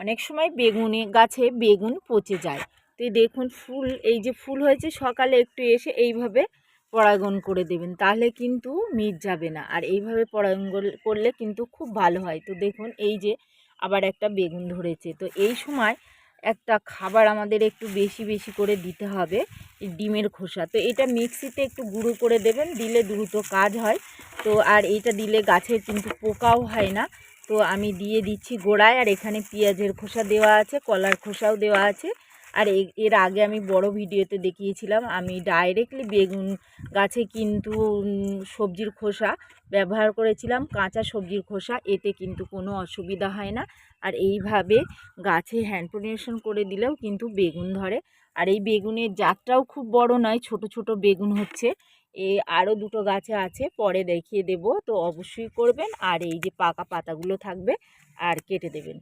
অনেক সময় বেগুনে গাছে বেগুন পচে যায়। তো দেখুন ফুল, এই যে ফুল হয়েছে, সকালে একটু এসে এইভাবে পরাগন করে দেবেন, তাহলে কিন্তু মিট যাবে না। আর এইভাবে পরাগন করলে কিন্তু খুব ভালো হয়। তো দেখুন এই যে আবার একটা বেগুন ধরেছে। তো এই সময় একটা খাবার আমাদের একটু বেশি বেশি করে দিতে হবে, ডিমের খোসা। তো এটা মিক্সিতে একটু গুঁড়ো করে দেবেন, দিলে দ্রুত কাজ হয়। তো আর এইটা দিলে গাছের কিন্তু পোকাও হয় না। তো আমি দিয়ে দিচ্ছি গোড়ায়। আর এখানে পেঁয়াজের খোসা দেওয়া আছে, কলার খোসাও দেওয়া আছে। আর এর আগে আমি বড় ভিডিওতে দেখিয়েছিলাম, আমি ডাইরেক্টলি বেগুন গাছে কিন্তু সবজির খোসা ব্যবহার করেছিলাম, কাঁচা সবজির খোসা। এতে কিন্তু কোনো অসুবিধা হয় না। আর এইভাবে গাছে হ্যান্ড পলিনেশন করে দিলেও কিন্তু বেগুন ধরে। আর এই বেগুনের জাতটাও খুব বড় নয়, ছোট ছোট বেগুন হচ্ছে। আরও দুটো গাছে আছে, পরে দেখিয়ে দেব। তো অবশ্যই করবেন। আর এই যে পাকা পাতাগুলো থাকবে আর কেটে দেবেন।